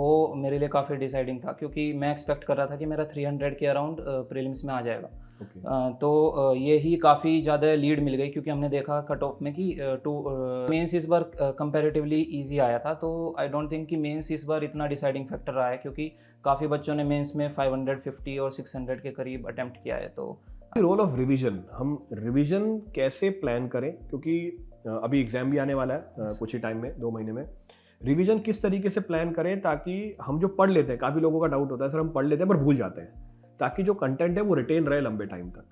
वो मेरे लिए काफ़ी डिसाइडिंग था क्योंकि मैं एक्सपेक्ट कर रहा था कि मेरा 300 के अराउंड प्रीलिम्स में आ जाएगा। ओके। तो ये ही काफ़ी ज़्यादा लीड मिल गई क्योंकि हमने देखा कट ऑफ में कि मेंस इस बार कंपैरेटिवली इजी आया था। तो आई डोंट थिंक कि मेंस इस बार इतना डिसाइडिंग फैक्टर रहा है क्योंकि काफ़ी बच्चों ने मेंस में 550 और 600 के करीब अटेम्प्ट किया है। तो रोल ऑफ रिवीजन, हम रिवीजन कैसे प्लान करें, क्योंकि अभी एग्जाम भी आने वाला है कुछ ही टाइम में, 2 महीने में। रिवीजन किस तरीके से प्लान करें ताकि हम जो पढ़ लेते हैं, काफ़ी लोगों का डाउट होता है सर हम पढ़ लेते हैं पर भूल जाते हैं, ताकि जो कंटेंट है वो रिटेन रहे लंबे टाइम तक।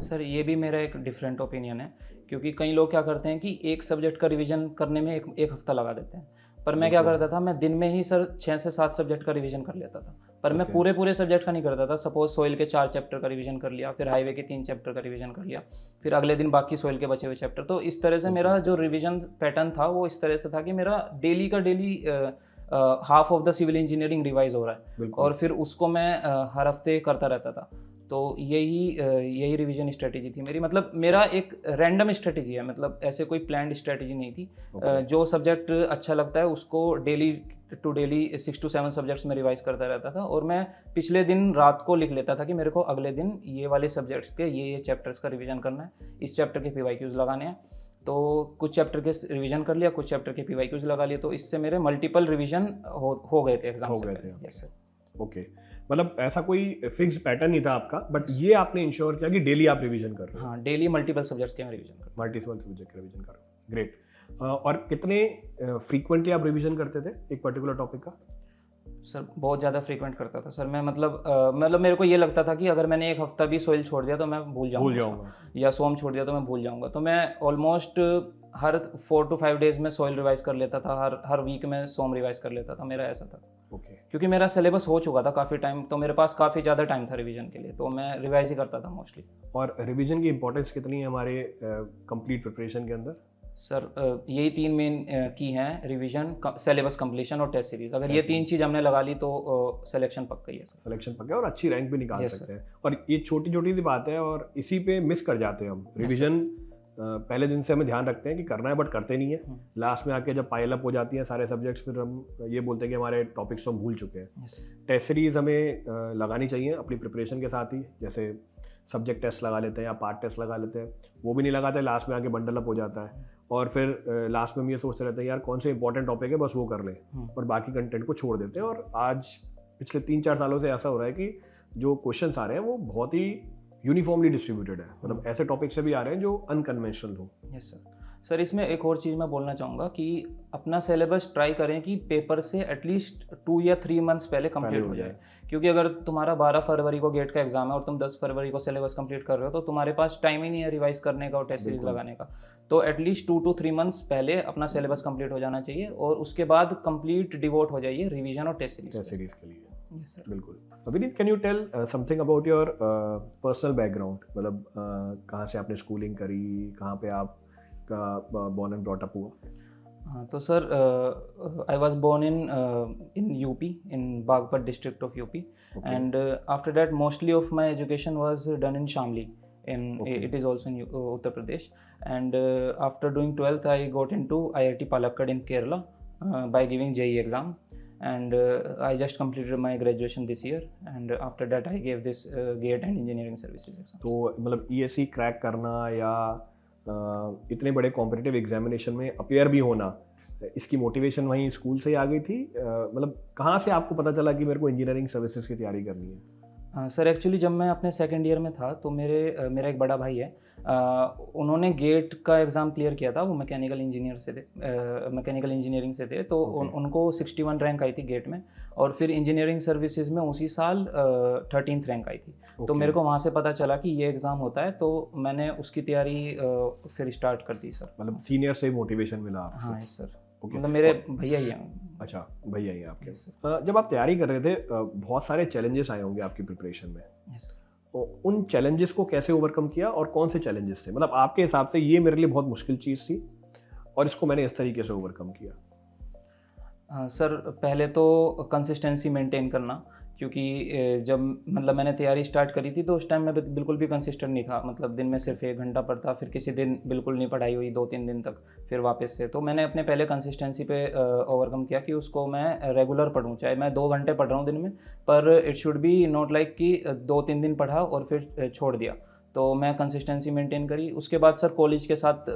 सर ये भी मेरा एक डिफरेंट ओपिनियन है क्योंकि कई लोग क्या करते हैं कि एक सब्जेक्ट का रिवीजन करने में एक हफ्ता लगा देते हैं। पर मैं क्या करता था, मैं दिन में ही सर 6 से 7 सब्जेक्ट का रिवीजन कर लेता था। पर मैं पूरे सब्जेक्ट का नहीं करता था। सपोज सोइल के 4 चैप्टर का रिवीजन कर लिया, फिर हाईवे के 3 चैप्टर का रिवीजन कर लिया, फिर अगले दिन बाकी सोइल के बचे हुए चैप्टर। तो इस तरह से मेरा जो रिवीजन पैटर्न था वो इस तरह से था कि मेरा डेली का daily half of the civil engineering revise हो रहा है और फिर उसको मैं हर हफ्ते करता रहता था। तो यही रिवीजन स्ट्रेटेजी थी मेरी। मतलब मेरा एक रैंडम स्ट्रेटेजी है, मतलब ऐसे कोई प्लान्ड स्ट्रेटेजी नहीं थी। जो सब्जेक्ट अच्छा लगता है उसको daily to daily 6 to 7 subjects में रिवाइज करता रहता था और मैं पिछले दिन रात को लिख लेता था कि मेरे को अगले दिन ये वाले सब्जेक्ट्स के ये चैप्टर्स का रिवीजन करना है, इस चैप्टर के PYQs लगाने हैं। तो कुछ चैप्टर के रिवीजन कर लिया, कुछ चैप्टर के PYQs लगा लिए। तो इससे मेरे मल्टीपल रिवीजन हो गए थे एग्जाम से पहले। Yes sir. ओके, मतलब ऐसा कोई फिक्स पैटर्न नहीं था आपका, बट ये आपने इंश्योर किया कि डेली आप रिवीजन कर रहे हो। हाँ, डेली मल्टीपल सब्जेक्ट्स के मैं रिवीजन कर मल्टीपल सब्जेक्ट के रिवीजन कर रहे हो, ग्रेट। और कितने फ्रीक्वेंटली आप रिवीजन करते थे एक पर्टिकुलर टॉपिक का? सर बहुत ज़्यादा फ्रीक्वेंट करता था सर मैं। मतलब मेरे को ये लगता था कि अगर मैंने एक हफ्ता भी सोइल छोड़ दिया तो मैं भूल जाऊंगा, या सोम छोड़ दिया तो मैं भूल जाऊंगा। तो मैं ऑलमोस्ट हर 4 to 5 डेज में सोइल रिवाइज कर लेता था, हर वीक में सोम रिवाइज कर लेता था। मेरा ऐसा था। ओके। क्योंकि मेरा सिलेबस हो चुका था काफ़ी टाइम, तो मेरे पास काफ़ी ज़्यादा टाइम था रिवीजन के लिए, तो मैं रिवाइज ही करता था मोस्टली। और रिवीजन की इंपॉर्टेंस कितनी है हमारे कंप्लीट प्रिपरेशन के अंदर? सर यही 3 मेन की हैं, रिवीजन, सिलेबस कंप्लीशन और टेस्ट सीरीज। अगर ये 3 चीज़ हमने लगा ली तो सिलेक्शन पक्का ही है सर। सिलेक्शन पक्का है और अच्छी रैंक भी निकाल Yes, सकते हैं। और ये छोटी छोटी सी बात है और इसी पे मिस कर जाते हैं हम। रिवीजन पहले दिन से हमें ध्यान रखते हैं कि करना है, बट करते नहीं है। लास्ट में आके जब पाइल अप हो जाती हैं सारे सब्जेक्ट्स, फिर हम ये बोलते हैं कि हमारे टॉपिक्स तो हम भूल चुके हैं। टेस्ट सीरीज हमें लगानी चाहिए अपनी प्रिपरेशन के साथ ही। जैसे सब्जेक्ट टेस्ट लगा लेते हैं या पार्ट टेस्ट लगा लेते हैं, वो भी नहीं लगाते, लास्ट में आके बंडल अप हो जाता है। और फिर लास्ट में हम ये सोचते रहते हैं यार कौन से इंपॉर्टेंट टॉपिक है बस वो कर लें, और बाकी कंटेंट को छोड़ देते हैं। और आज पिछले 3-4 सालों से ऐसा हो रहा है कि जो क्वेश्चंस आ रहे हैं वो बहुत ही यूनिफॉर्मली डिस्ट्रीब्यूटेड है। मतलब ऐसे टॉपिक से भी आ रहे हैं जो अनकन्वेंशनल हो। Yes sir. सर इसमें एक और चीज़ मैं बोलना चाहूँगा कि अपना सिलेबस ट्राई करें कि पेपर से एटलीस्ट 2 या 3 मंथ्स पहले कंप्लीट हो जाए। क्योंकि अगर तुम्हारा 12 फरवरी को गेट का एग्जाम है और तुम 10 फरवरी को सिलेबस कंप्लीट कर रहे हो तो तुम्हारे पास टाइम ही नहीं है रिवाइज करने का और टेस्ट सीरीज लगाने का। तो एटलीस्ट 2 to 3 मंथ्स पहले अपना सिलेबस कंप्लीट हो जाना चाहिए और उसके बाद कंप्लीट डिवोट हो जाइए रिवीजन और टेस्ट सीरीज के लिए। Yes sir. बिल्कुल। Vineet, can you tell something about your personal background? मतलब कहाँ से आपने स्कूलिंग करी, कहाँ पे आप born and brought up हुआ? हाँ तो sir I was born in UP, in Baghpat district of UP, and after that mostly of my education was done in Shamli, it is also in Uttar Pradesh, and after doing 12th I got into IIT Palakkad in Kerala by giving JEE exam, and I just completed my graduation this year, and after that I gave this GATE and engineering services exam. तो मतलब ESE crack करना या इतने बड़े competitive examination में appear भी होना, इसकी मोटिवेशन वहीं स्कूल से ही आ गई थी? मतलब कहाँ से आपको पता चला कि मेरे को इंजीनियरिंग सर्विसेज की तैयारी करनी है? सर एक्चुअली जब मैं अपने सेकेंड ईयर में था तो मेरा एक बड़ा भाई है, उन्होंने गेट का एग्ज़ाम क्लियर किया था। वो मैकेनिकल इंजीनियरिंग से थे, तो उनको 61 रैंक आई थी गेट में, और फिर इंजीनियरिंग सर्विसेज में उसी साल 13th रैंक आई थी। तो मेरे को वहाँ से पता चला कि ये एग्ज़ाम होता है, तो मैंने उसकी तैयारी फिर स्टार्ट कर दी सर। मतलब सीनियर से मोटिवेशन मिला आपको? हाँ सर। मतलब मेरे भैया ही हैं। अच्छा, भैया ही आपके। जब आप तैयारी कर रहे थे बहुत सारे चैलेंजेस आए होंगे आपकी प्रिपरेशन में। तो उन चैलेंजेस को कैसे ओवरकम किया और कौन से चैलेंजेस थे? मतलब आपके हिसाब से ये मेरे लिए बहुत मुश्किल चीज़ थी और इसको मैंने इस तरीके से ओवरकम किया। सर पहले तो कंसिस्टेंसी मेंटेन करना, क्योंकि जब मतलब मैंने तैयारी स्टार्ट करी थी तो उस टाइम मैं बिल्कुल भी कंसिस्टेंट नहीं था, मतलब दिन में सिर्फ 1 घंटा पढ़ता, फिर किसी दिन बिल्कुल नहीं पढ़ाई हुई 2-3 दिन तक, फिर वापस से। तो मैंने अपने पहले कंसिस्टेंसी पे ओवरकम किया कि उसको मैं रेगुलर पढूँ, चाहे मैं 2 घंटे पढ़ रहा हूँ दिन में, पर it should be not like कि 2-3 दिन पढ़ा और फिर छोड़ दिया। तो मैं कंसिस्टेंसी मेंटेन करी। उसके बाद सर कॉलेज के साथ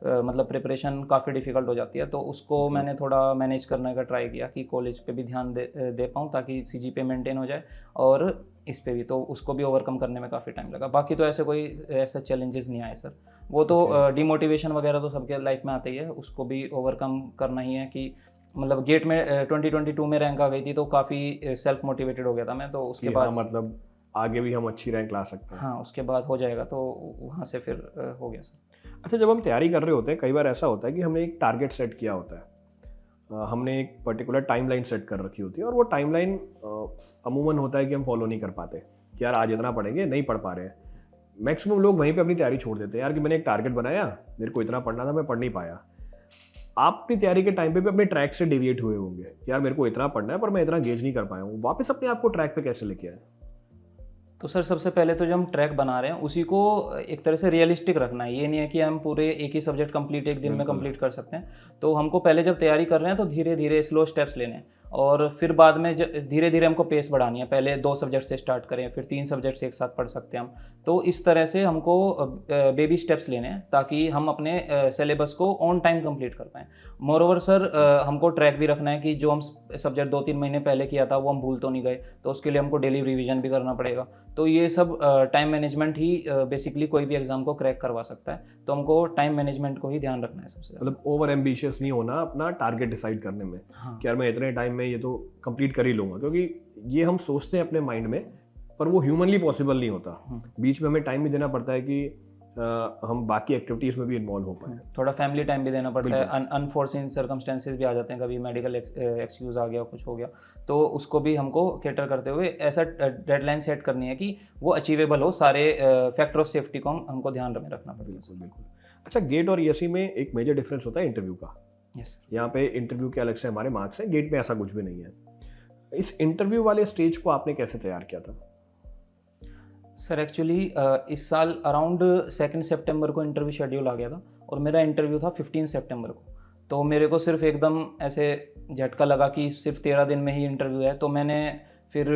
मतलब प्रिपरेशन काफ़ी डिफ़िकल्ट हो जाती है, तो उसको मैंने थोड़ा मैनेज करने का ट्राई किया कि कॉलेज पे भी ध्यान दे पाऊँ ताकि सीजीपीए मेंटेन हो जाए, और इस पे भी, तो उसको भी ओवरकम करने में काफ़ी टाइम लगा। बाकी तो ऐसे चैलेंजेस नहीं आए सर। वो तो डिमोटिवेशन वगैरह तो सबके लाइफ में आता ही है, उसको भी ओवरकम करना ही है कि मतलब गेट में 2022 में रैंक आ गई थी तो काफ़ी सेल्फ मोटिवेटेड हो गया था मैं, तो उसके बाद मतलब आगे भी हम अच्छी रैंक ला सकते हैं। हाँ, उसके बाद हो जाएगा, तो वहाँ से फिर हो गया सर। अच्छा, जब हम तैयारी कर रहे होते हैं कई बार ऐसा होता है कि हमने एक टारगेट सेट किया होता है, हमने एक पर्टिकुलर टाइमलाइन सेट कर रखी होती है, और वो टाइमलाइन अमूमन होता है कि हम फॉलो नहीं कर पाते कि यार आज इतना पढ़ेंगे, नहीं पढ़ पा रहे हैं। मैक्सिमम लोग वहीं पे अपनी तैयारी छोड़ देते हैं यार कि मैंने एक टारगेट बनाया, मेरे को इतना पढ़ना था, मैं पढ़ नहीं पाया। आप अपनी तैयारी के टाइम पे भी अपने ट्रैक से डेविएट हुए होंगे कि यार मेरे को इतना पढ़ना है पर मैं इतना गेज नहीं कर पाया हूँ, वापस अपने आप को ट्रैक पे कैसे लेके आए? तो सर सबसे पहले तो जो हम ट्रैक बना रहे हैं उसी को एक तरह से रियलिस्टिक रखना है। ये नहीं है कि हम पूरे एक ही सब्जेक्ट कंप्लीट एक दिन में कंप्लीट कर सकते हैं। तो हमको पहले जब तैयारी कर रहे हैं तो धीरे धीरे स्लो स्टेप्स लेने हैं, और फिर बाद में धीरे धीरे हमको पेस बढ़ानी है। पहले 2 सब्जेक्ट से स्टार्ट करें, फिर 3 सब्जेक्ट से एक साथ पढ़ सकते हैं हम। तो इस तरह से हमको बेबी स्टेप्स लेने हैं ताकि हम अपने सिलेबस को ऑन टाइम कंप्लीट कर पाएँ। मोर ओवर सर हमको ट्रैक भी रखना है कि जो हम सब्जेक्ट 2-3 महीने पहले किया था वो हम भूल तो नहीं गए, तो उसके लिए हमको डेली रिवीजन भी करना पड़ेगा। तो ये सब टाइम मैनेजमेंट ही बेसिकली कोई भी एग्जाम को क्रैक करवा सकता है। तो हमको टाइम मैनेजमेंट को ही ध्यान रखना है सबसे ज़्यादा। मतलब ओवर एम्बिशियस नहीं होना अपना टारगेट डिसाइड करने में। हाँ। कि यार मैं इतने टाइम में ये तो कंप्लीट कर ही लूँगा, क्योंकि ये हम सोचते हैं अपने माइंड में पर वो ह्यूमनली पॉसिबल नहीं होता। बीच में हमें टाइम भी देना पड़ता है कि हम बाकी एक्टिविटीज़ में भी इन्वॉल्व हो पाए। थोड़ा फैमिली टाइम भी देना पड़ता है, अनफोर्सिन सर्कमस्टेंसेस भी आ जाते हैं, कभी मेडिकल एक्सक्यूज़ आ गया, कुछ हो गया, तो उसको भी हमको कैटर करते हुए ऐसा डेडलाइन सेट करनी है कि वो अचीवेबल हो। सारे फैक्टर ऑफ सेफ्टी को हमको ध्यान में रखना पड़ेगा। बिल्कुल बिल्कुल। अच्छा, गेट और ईएसई में एक मेजर डिफरेंस होता है इंटरव्यू का। यस। यहाँ पे इंटरव्यू के अलग से हमारे मार्क्स हैं, गेट में ऐसा कुछ भी नहीं है। इस इंटरव्यू वाले स्टेज को आपने कैसे तैयार किया था? सर एक्चुअली इस साल अराउंड 2 सितंबर को इंटरव्यू शेड्यूल आ गया था, और मेरा इंटरव्यू था 15 सितंबर को। तो मेरे को सिर्फ एकदम ऐसे झटका लगा कि सिर्फ 13 दिन में ही इंटरव्यू है, तो मैंने फिर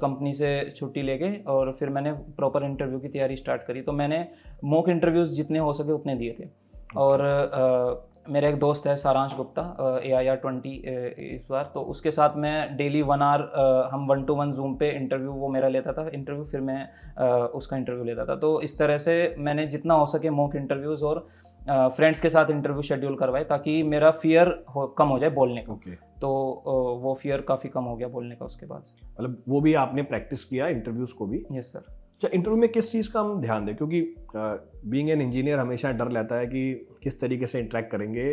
कंपनी से छुट्टी लेके और फिर मैंने प्रॉपर इंटरव्यू की तैयारी स्टार्ट करी। तो मैंने मॉक इंटरव्यूज़ जितने हो सके उतने दिए थे। और मेरा एक दोस्त है सारांश गुप्ता, AIR20 इस बार, तो उसके साथ मैं डेली 1 आवर हम 1-to-1 जूम पे इंटरव्यू, वो मेरा लेता था इंटरव्यू, फिर मैं उसका इंटरव्यू लेता था। तो इस तरह से मैंने जितना हो सके मॉक इंटरव्यूज़ और फ्रेंड्स के साथ इंटरव्यू शेड्यूल करवाए ताकि मेरा फियर कम हो जाए बोलने का। तो वो फियर काफ़ी कम हो गया बोलने का उसके बाद। मतलब वो भी आपने प्रैक्टिस किया इंटरव्यूज़ को भी? Yes sir. अच्छा, इंटरव्यू में किस चीज़ का हम ध्यान दें, क्योंकि बीइंग एन इंजीनियर हमेशा डर रहता है कि किस तरीके से इंटरेक्ट करेंगे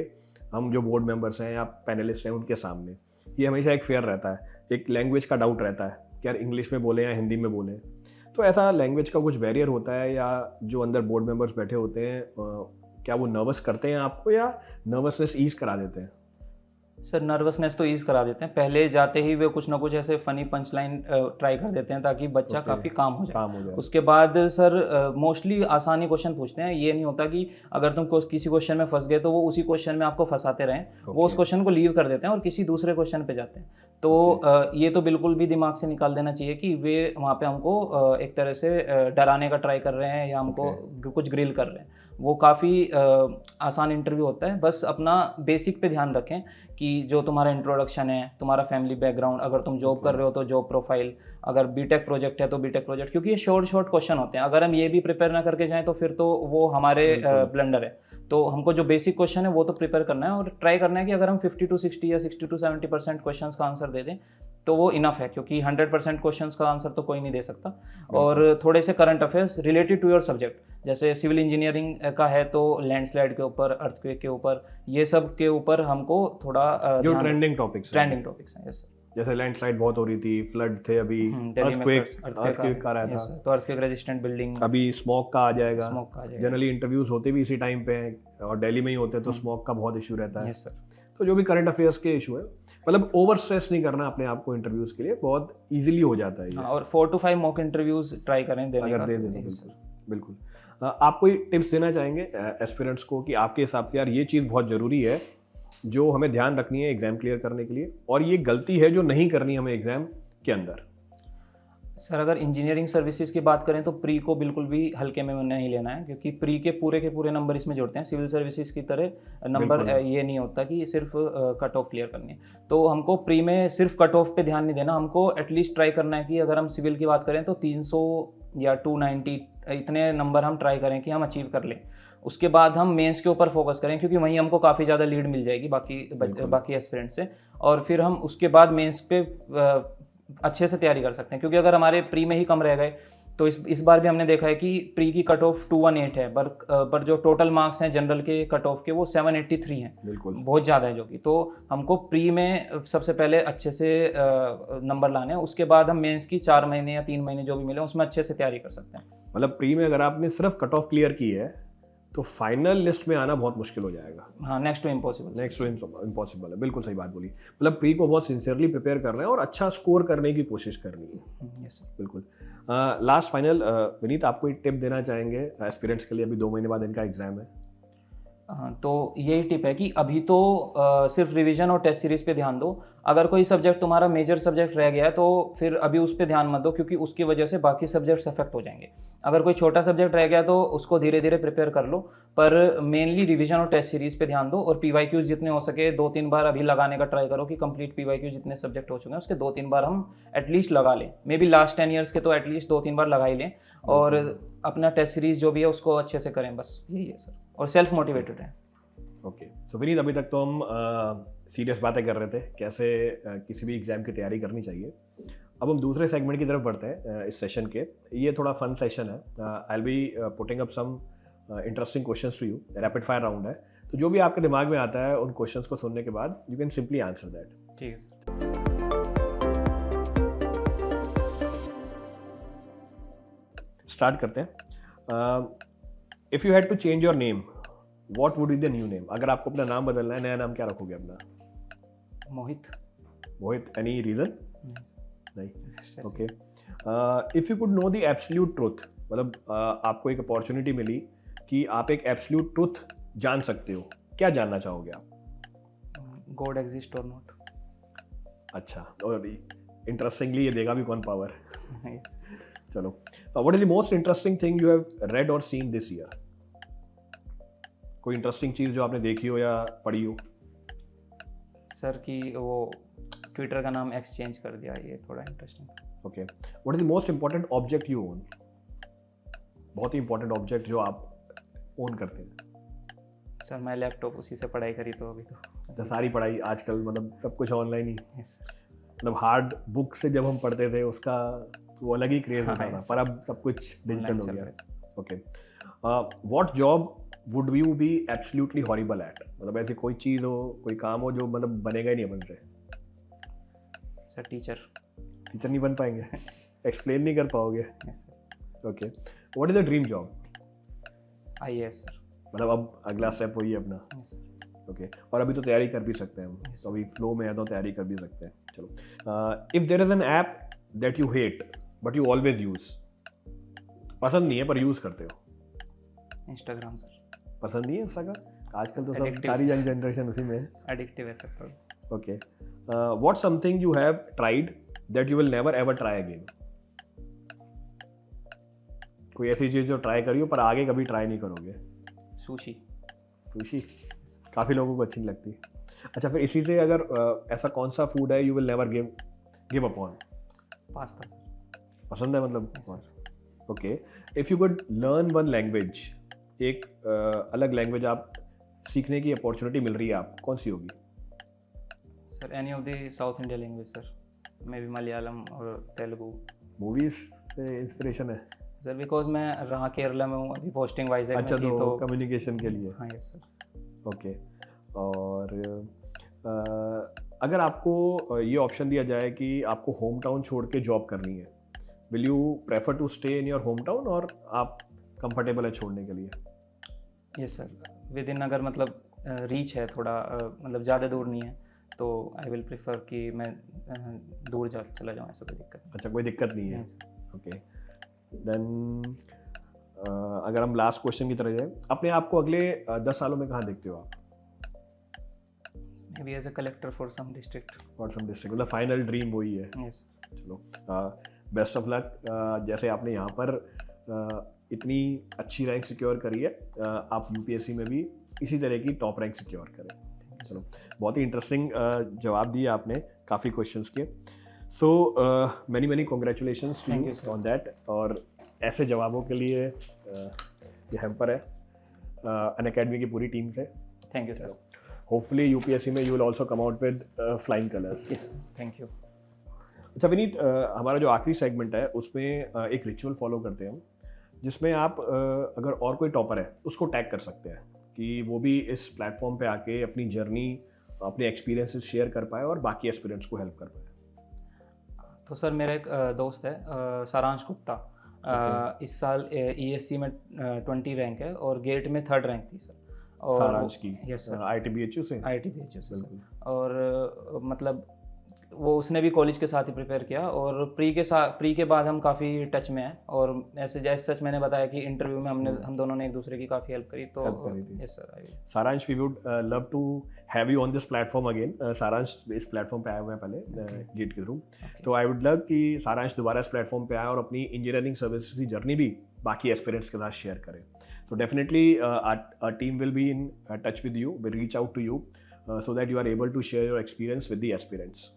हम जो बोर्ड मेंबर्स हैं या पैनलिस्ट हैं उनके सामने। ये हमेशा एक फेयर रहता है, एक लैंग्वेज का डाउट रहता है कि यार इंग्लिश में बोलें या हिंदी में बोलें। तो ऐसा लैंग्वेज का कुछ बैरियर होता है, या जो अंदर बोर्ड मेंबर्स बैठे होते हैं क्या वो नर्वस करते हैं आपको, या नर्वसनेस ईज करा देते हैं? सर नर्वसनेस तो ईज़ करा देते हैं, पहले जाते ही वे कुछ ना कुछ ऐसे फ़नी पंच लाइन ट्राई कर देते हैं ताकि बच्चा काफ़ी काम हो जाए। उसके बाद सर मोस्टली आसानी क्वेश्चन पूछते हैं। ये नहीं होता कि अगर तुम किसी क्वेश्चन में फंस गए तो वो उसी क्वेश्चन में आपको फंसाते रहें। वो उस क्वेश्चन को लीव कर देते हैं और किसी दूसरे क्वेश्चन पे जाते हैं। तो ये तो बिल्कुल भी दिमाग से निकाल देना चाहिए कि वे वहाँ पे हमको एक तरह से डराने का ट्राई कर रहे हैं या हमको कुछ ग्रिल कर रहे हैं। वो काफ़ी आसान इंटरव्यू होता है। बस अपना बेसिक पे ध्यान रखें कि जो तुम्हारा इंट्रोडक्शन है, तुम्हारा फैमिली बैकग्राउंड, अगर तुम जॉब कर रहे हो तो जॉब प्रोफाइल, अगर बीटेक प्रोजेक्ट है तो बीटेक प्रोजेक्ट, क्योंकि ये शॉर्ट क्वेश्चन होते हैं। अगर हम ये भी प्रिपेयर ना करके जाएं तो फिर तो वो हमारे ब्लंडर है। तो हमको जो बेसिक क्वेश्चन है वो तो प्रिपेयर करना है और ट्राई करना है कि अगर हम 50-60 या 60-70% क्वेश्चंस का आंसर दे दें तो वो इनफ है, क्योंकि 100% क्वेश्चंस का आंसर तो कोई नहीं दे सकता। और थोड़े से current affairs related to your subject, जैसे सिविल इंजीनियरिंग का है तो लैंडस्लाइड के ऊपर, अर्थक्वेक के ऊपर, ये सब के ऊपर हमको थोड़ा जो ट्रेंडिंग टॉपिक्स हैं। यस, जैसे लैंडस्लाइड बहुत हो रही थी, फ्लड थे, अभी अर्थक्वेक का रहा था, तो अर्थक्वेक रेजिस्टेंट बिल्डिंग, अभी स्मोक का आ जाएगा। जनरली इंटरव्यूज होते भी इसी टाइम पे हैं और दिल्ली में ही होते हैं, तो स्मोक का बहुत इशू रहता है। Yes sir. तो जो भी करंट अफेयर्स के इशू है, मतलब ओवर स्ट्रेस नहीं करना अपने आप को इंटरव्यूज के लिए, बहुत इजीली हो जाता है ये। हाँ, और 4 to 5 मॉक इंटरव्यूज ट्राई करें देने अगर का, दे तो देना, यही बिल्कुल सर। बिल्कुल। आप कोई टिप्स देना चाहेंगे एस्पिरेंट्स को कि आपके हिसाब से यार ये चीज़ बहुत ज़रूरी है जो हमें ध्यान रखनी है एग्जाम क्लियर करने के लिए, और ये गलती है जो नहीं करनी हमें एग्जाम के अंदर? सर अगर इंजीनियरिंग सर्विसेज की बात करें तो प्री को बिल्कुल भी हल्के में नहीं लेना है, क्योंकि प्री के पूरे नंबर इसमें जुड़ते हैं। सिविल सर्विसेज की तरह नंबर बिल्कुल। ये नहीं होता कि सिर्फ कट ऑफ क्लियर करनी है। तो हमको प्री में सिर्फ कट ऑफ पे ध्यान नहीं देना, हमको एटलीस्ट ट्राई करना है कि अगर हम सिविल की बात करें तो 300 या 290 इतने नंबर हम ट्राई करें कि हम अचीव कर लें। उसके बाद हम मेंस के ऊपर फोकस करें, क्योंकि वहीं हमको काफ़ी ज़्यादा लीड मिल जाएगी बाकी एस्पिरेंट से। और फिर हम उसके बाद मेंस पे अच्छे से तैयारी कर सकते हैं, क्योंकि अगर हमारे प्री में ही कम रह गए तो इस बार भी हमने देखा है कि प्री की कट ऑफ 218 है, पर जो टोटल मार्क्स हैं जनरल के कट ऑफ के वो 783 हैं। बिल्कुल बहुत ज़्यादा है जो कि, तो हमको प्री में सबसे पहले अच्छे से नंबर लाने हैं, उसके बाद हम मेंस की 4 महीने या 3 महीने जो भी मिले उसमें अच्छे से तैयारी कर सकते हैं। मतलब प्री में अगर आपने सिर्फ कट ऑफ क्लियर की है तो फाइनल लिस्ट में आना बहुत मुश्किल हो जाएगा। हाँ, next to impossible. Next to impossible है, बिल्कुल सही बात बोली। मतलब प्री को बहुत सिंसियरली प्रिपेयर करना है और अच्छा स्कोर करने की कोशिश करनी है। Yes sir. बिल्कुल। लास्ट फाइनल विनीत, आप कोई टिप देना चाहेंगे एस्पिरेंट्स के लिए? अभी 2 महीने बाद इनका एग्जाम है। तो यही टिप है कि अभी तो सिर्फ रिवीजन और टेस्ट सीरीज पे ध्यान दो। अगर कोई सब्जेक्ट तुम्हारा मेजर सब्जेक्ट रह गया है तो फिर अभी उस पर ध्यान मत दो, क्योंकि उसकी वजह से बाकी सब्जेक्ट्स अफेक्ट हो जाएंगे। अगर कोई छोटा सब्जेक्ट रह गया तो उसको धीरे धीरे प्रिपेयर कर लो, पर मेनली रिवीजन और टेस्ट सीरीज पे ध्यान दो। और PYQs जितने हो सके 2-3 बार अभी लगाने का ट्राई करो कि कंप्लीट PYQ जितने सब्जेक्ट हो चुके हैं उसके 2-3 बार हम एटलीस्ट लगा लें। मे बी लास्ट 10 ईयर्स के तो एटलीस्ट 2-3 बार लगा ही लें, और अपना टेस्ट सीरीज जो भी है उसको अच्छे से करें, बस यही है सर। और सेल्फ मोटिवेटेड है। ओके, सो विनीत, अभी तक तो हम सीरियस बातें कर रहे थे कैसे किसी भी एग्जाम की तैयारी करनी चाहिए। अब हम दूसरे सेगमेंट की तरफ बढ़ते हैं इस सेशन के। ये थोड़ा फन सेशन है। I will be putting up some interesting questions to you. Rapid fire round है, तो जो भी आपके दिमाग में आता है उन क्वेश्चंस को सुनने के बाद you can simply answer that. ठीक है सर। स्टार्ट करते हैं। If you had to change your name, what would be the new name? अगर आपको अपना नाम बदलना है, नया नाम क्या रखोगे अपना? मोहित। मोहित, एनी रीजन? नहीं। Stress. Okay. If you could know the absolute truth, मतलब आपको एक अपॉर्चुनिटी मिली कि आप एक एब्सोल्यूट ट्रुथ जान सकते हो, क्या जानना चाहोगे आप? गॉड एग्जिस्ट और नॉट। अच्छा, और इंटरेस्टिंगली ये देगा भी कौन पावर? चलो, what is the most interesting thing you have read और सीन दिस ईयर? कोई इंटरेस्टिंग चीज़ जो आपने देखी हो या पढ़ी हो? सर कि वो ट्विटर का नाम एक्सचेंज कर दिया, ये थोड़ा interesting. Okay, what is the most important object you own? बहुत ही इंपॉर्टेंट ऑब्जेक्ट जो आप ओन करते हैं। सर मैं लैपटॉप उसी से पढ़ाई करी तो अभी तो सारी पढ़ाई आजकल मतलब सब कुछ ऑनलाइन ही। Yes, sir. मतलब हार्ड बुक से जब हम पढ़ते थे उसका वो अलग ही क्रेज होता था, yes. पर अब सब कुछ डिजिटल Online हो चल गया। रहा है, sir. Okay, what job would you be absolutely horrible at? मतलब ऐसी कोई चीज़ हो, कोई काम हो जो मतलब बनेगा ही नहीं अपन से। Sir teacher. टीचर नहीं बन पाएंगे? एक्सप्लेन नहीं कर पाओगे? Yes, sir. Okay, what is the dream job? IAS sir. मतलब अब अगला स्टेप वही है अपना। Yes, sir. ओके, और अभी तो तैयारी कर भी सकते हैं हम, Yes. तो अभी फ्लो में है तो तैयारी कर भी सकते हैं। चलो, if there is an app that you hate but you always use, पसंद नहीं है पर यूज करते हो। Instagram sir. पसंद नहीं है इंस्टाग्राम? आजकल तो सब Addictive. सारी यंग जनरेशन उसी में है। एडिक्टिव है सर थोड़ा। Okay, what something you have tried that you will never ever try again? कोई ऐसी चीज़ जो ट्राई करी हो पर आगे कभी ट्राई नहीं करोगे? सुशी। सुशी काफ़ी लोगों को अच्छी नहीं लगती। अच्छा, फिर इसी से अगर ऐसा कौन सा फूड है you will never give up on? Pasta sir. पसंद है मतलब? Yes, okay, if you could learn one language, एक अलग लैंग्वेज आप सीखने की अपॉर्चुनिटी मिल रही है आपको, कौन सी होगी? Sir any of the south India language sir, may be Malayalam और तेलुगु। मूवीज से इंस्पिरेशन है? सर बिकॉज मैं रहा केरला में हूँ, अभी पोस्टिंग वाइज अच्छा, में थी तो तो कम्युनिकेशन के लिए। हाँ यस सर। ओके, और अगर आपको ये ऑप्शन दिया जाए कि आपको होम टाउन छोड़ के जॉब करनी है, will you prefer to stay in your home town और आप कंफर्टेबल है छोड़ने के लिए? यस सर, विद इन अगर मतलब रीच है थोड़ा, मतलब ज़्यादा दूर नहीं है तो आई विल प्रेफर कि मैं दूर चला जाऊँ, ऐसा कोई दिक्कत अच्छा, कोई दिक्कत नहीं है। नहीं। ओके, देन अगर हम लास्ट क्वेश्चन की तरह जाए, अपने आप को अगले 10 सालों में कहाँ देखते हो आप? May be as a collector for some district. और सम डिस्ट्रिक्ट, मतलब फाइनल ड्रीम वही है। यस। चलो, बेस्ट ऑफ लक। जैसे आपने यहाँ पर इतनी अच्छी रैंक सिक्योर करी है, आप यूपीएससी में भी इसी तरह की टॉप रैंक सिक्योर करें। चलो, बहुत ही इंटरेस्टिंग जवाब दिए आपने काफ़ी क्वेश्चंस के। So many many congratulations to Thank you you, sir. On that. और ऐसे जवाबों के लिए ये हैम्पर है अनअकैडमी की पूरी टीम से। Thank you sir. Hopefully UPSC में you will also come out with flying colours. Yes, thank you. अच्छा विनीत, हमारा जो आखिरी सेगमेंट है उसमें एक रिचुअल फॉलो करते हैं हम, जिसमें आप अगर और कोई टॉपर है उसको टैग कर सकते हैं कि वो भी इस प्लेटफॉर्म पे आके अपनी जर्नी, अपने एक्सपीरियंसेस शेयर कर पाए और बाकी एस्पिरेंट्स को हेल्प कर पाए। तो सर मेरा एक दोस्त है सारांश गुप्ता। इस साल ईएससी में 20 रैंक है और गेट में 3rd रैंक थी सर। और सारांश की? यस सर, आईटीबीएचयू से? आईटीबीएचयू से बिल्कुल। सर। और मतलब वो उसने भी कॉलेज के साथ ही प्रिपेयर किया और प्री के बाद हम काफ़ी टच में हैं। और ऐसे जैसे सच मैंने बताया कि इंटरव्यू में हम दोनों ने एक दूसरे की काफ़ी हेल्प करी। तो Help करी थी। Yes sir. Saransh, we would love to have you on this platform again. Saransh इस प्लेटफॉर्म पे आया हुआ है पहले गेट के थ्रू, तो आई वुड लव कि सारांश दोबारा इस प्लेटफॉर्म पे आए और अपनी इंजीनियरिंग सर्विसेज की जर्नी भी बाकी एस्पिरेंट्स के साथ शेयर करें। तो definitely our team will be in touch with you, will reach out to you so that you are able to share your experience with the aspirants.